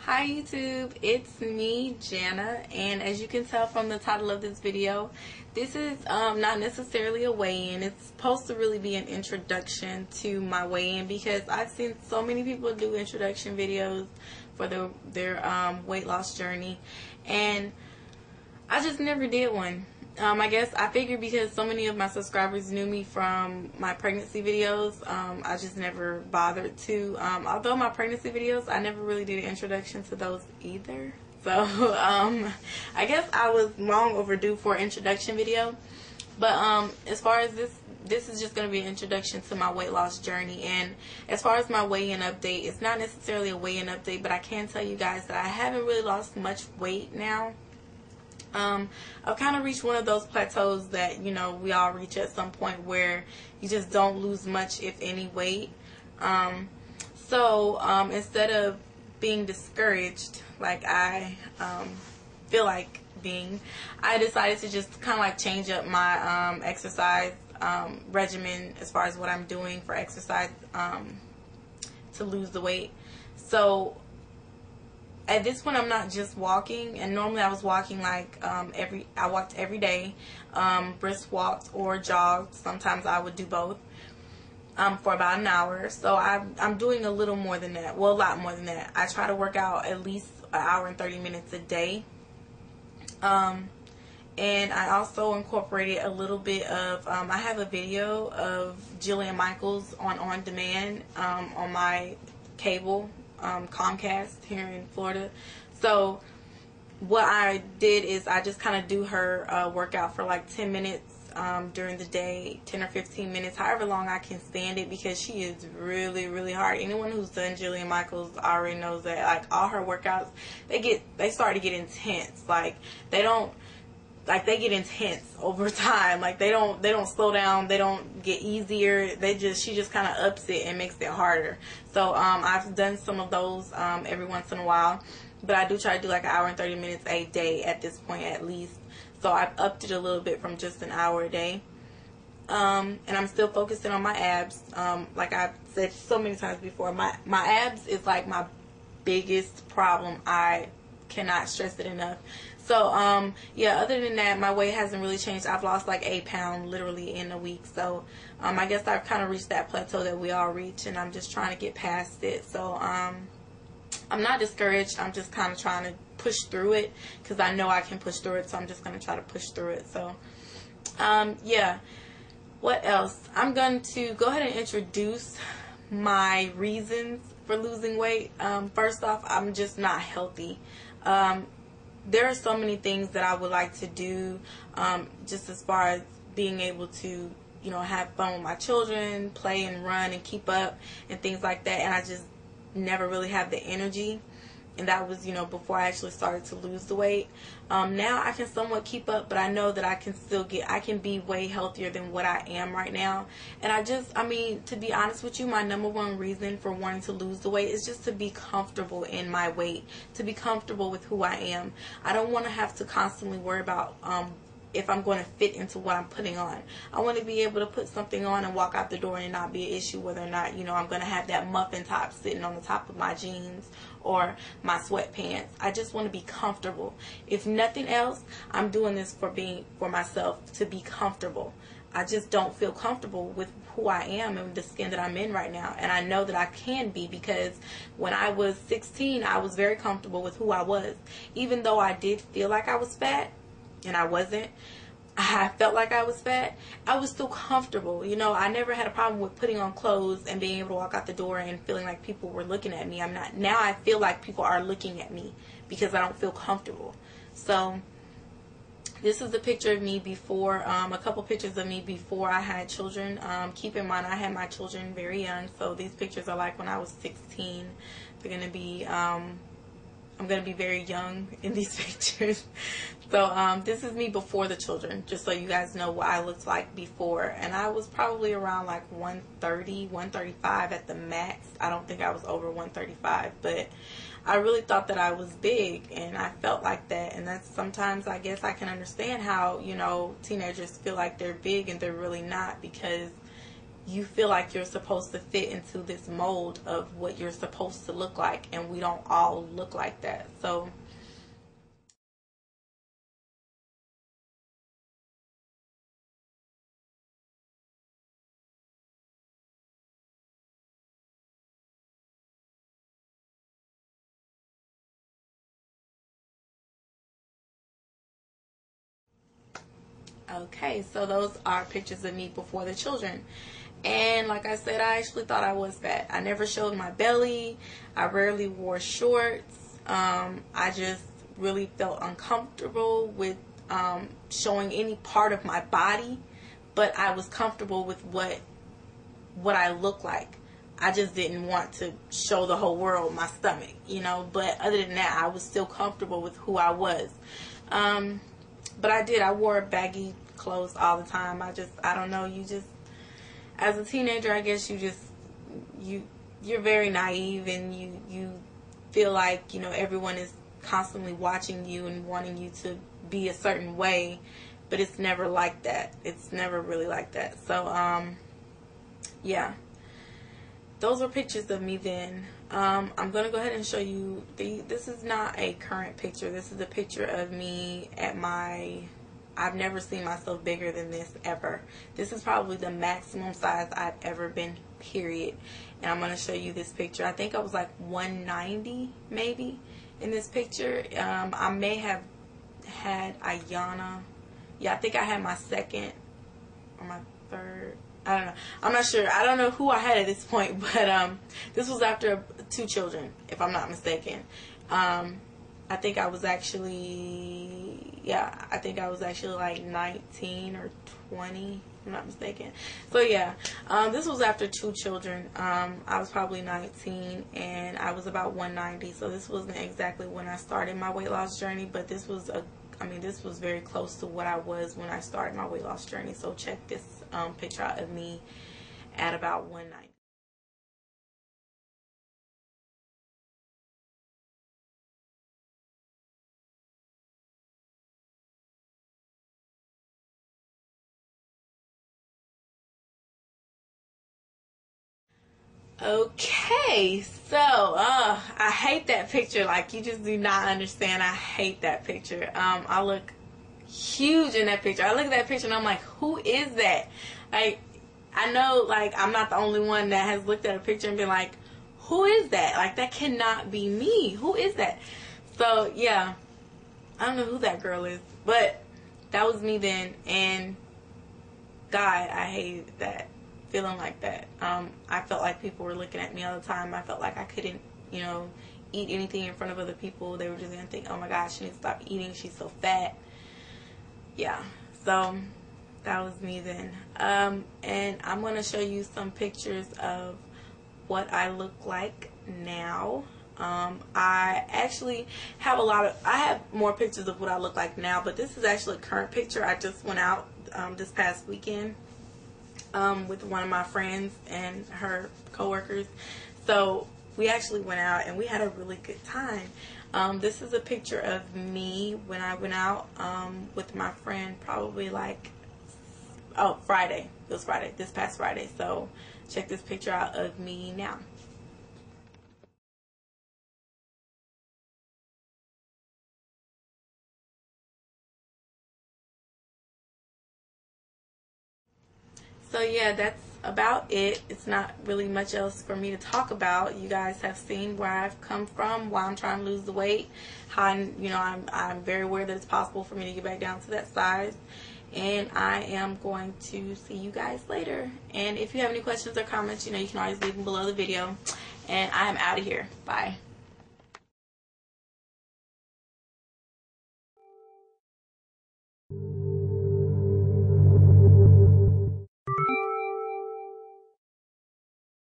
Hi YouTube, it's me, Jana, and as you can tell from the title of this video, this is not necessarily a weigh-in. It's supposed to really be an introduction to my weigh-in because I've seen so many people do introduction videos for their weight loss journey, and I just never did one. I guess I figured because so many of my subscribers knew me from my pregnancy videos, I just never bothered to. Although my pregnancy videos, I never really did an introduction to those either. So I guess I was long overdue for an introduction video. But as far as this is just going to be an introduction to my weight loss journey. And as far as my weigh-in update, it's not necessarily a weigh-in update, but I can tell you guys that I haven't really lost much weight now. I've kind of reached one of those plateaus that, you know, we all reach at some point where you just don't lose much, if any, weight. So instead of being discouraged, like I feel like being, I decided to just kind of like change up my exercise regimen as far as what I'm doing for exercise to lose the weight. So at this point, I'm not just walking, and normally I was walking like I walked every day, brisk walks or jogged. Sometimes I would do both for about an hour. So I'm doing a little more than that. Well, a lot more than that. I try to work out at least an hour and 30 minutes a day. And I also incorporated a little bit of, I have a video of Jillian Michaels on demand on my cable. Comcast here in Florida. So what I did is I just kind of do her workout for like 10 minutes during the day, 10 or 15 minutes, however long I can stand it, because she is really, really hard. Anyone who's done Jillian Michaels already knows that, like, all her workouts, they start to get intense. Like they get intense over time. Like they don't slow down, they don't get easier. She just kind of ups it and makes it harder. So I've done some of those every once in a while, but I do try to do like an hour and 30 minutes a day at this point at least. So I've upped it a little bit from just an hour a day. And I'm still focusing on my abs. Like I've said so many times before, my abs is like my biggest problem. I cannot stress it enough. So yeah, other than that, my weight hasn't really changed. I've lost like 8 pounds literally in a week. So I guess I've kind of reached that plateau that we all reach, and I'm just trying to get past it. So I'm not discouraged. I'm just kind of trying to push through it because I know I can push through it. So I'm just going to try to push through it. So yeah, what else? I'm going to go ahead and introduce my reasons for losing weight. First off, I'm just not healthy. There are so many things that I would like to do, just as far as being able to, you know, have fun with my children, play and run and keep up and things like that, and I just never really have the energy. And that was, you know, before I actually started to lose the weight. Now I can somewhat keep up, but I know that I can be way healthier than what I am right now. And I mean, to be honest with you, my number one reason for wanting to lose the weight is just to be comfortable in my weight, to be comfortable with who I am. I don't want to have to constantly worry about if I'm going to fit into what I'm putting on. I want to be able to put something on and walk out the door and it not be an issue whether or not, you know, I'm going to have that muffin top sitting on the top of my jeans or my sweatpants. I just want to be comfortable. If nothing else, I'm doing this for myself, to be comfortable. I just don't feel comfortable with who I am and the skin that I'm in right now. And I know that I can be, because when I was 16, I was very comfortable with who I was. Even though I did feel like I was fat, and I wasn't. I felt like I was fat. I was still comfortable. You know, I never had a problem with putting on clothes and being able to walk out the door and feeling like people were looking at me. Now I feel like people are looking at me because I don't feel comfortable. So this is a picture of me before, a couple pictures of me before I had children. Keep in mind, I had my children very young. So these pictures are like when I was 16. They're going to be, I'm going to be very young in these pictures. So this is me before the children, just so you guys know what I looked like before. And I was probably around like 130, 135 at the max. I don't think I was over 135, but I really thought that I was big, and I felt like that. And that's sometimes, I guess I can understand how, you know, teenagers feel like they're big and they're really not, because you feel like you're supposed to fit into this mold of what you're supposed to look like, and we don't all look like that. So okay, so those are pictures of me before the children. And like I said, I actually thought I was fat. I never showed my belly. I rarely wore shorts. I just really felt uncomfortable with showing any part of my body, but I was comfortable with what I look like. I just didn't want to show the whole world my stomach, you know. But other than that, I was still comfortable with who I was. But I wore baggy clothes all the time. I don't know, as a teenager, I guess you're very naive, and you feel like, everyone is constantly watching you and wanting you to be a certain way, but it's never like that. It's never really like that. So, yeah. Those were pictures of me then. I'm going to go ahead and show you, this is not a current picture. This is a picture of me at I've never seen myself bigger than this ever. This is probably the maximum size I've ever been, period. And I'm going to show you this picture. I think I was like 190 maybe in this picture. I may have had Ayana. Yeah, I think I had my second or my third. I don't know. I'm not sure. I don't know who I had at this point, but this was after 2 children, if I'm not mistaken. I think I was actually, like 19 or 20, if I'm not mistaken. So yeah, this was after 2 children. I was probably 19, and I was about 190. So this wasn't exactly when I started my weight loss journey, but this was this was very close to what I was when I started my weight loss journey. So check this picture out of me at about 190. Okay, so I hate that picture. Like, you just do not understand. I hate that picture. I look huge in that picture. I look at that picture and I'm like, who is that? Like, I know, like, I'm not the only one that has looked at a picture and been like, who is that? Like, that cannot be me. Who is that? So yeah, I don't know who that girl is, but that was me then. And God, I hated that, feeling like that. I felt like people were looking at me all the time. I felt like I couldn't, eat anything in front of other people. They were just going to think, oh my gosh, she needs to stop eating. She's so fat. Yeah, so that was me then. And I'm going to show you some pictures of what I look like now. I actually have I have more pictures of what I look like now, but this is actually a current picture. I just went out this past weekend with one of my friends and her coworkers. So we actually went out and we had a really good time. This is a picture of me when I went out with my friend, probably like, Friday. It was Friday, this past Friday. So check this picture out of me now. So yeah, that's about it. It's not really much else for me to talk about. You guys have seen where I've come from, why I'm trying to lose the weight, how I'm very aware that it's possible for me to get back down to that size. And I am going to see you guys later. And if you have any questions or comments, you can always leave them below the video. And I am out of here. Bye.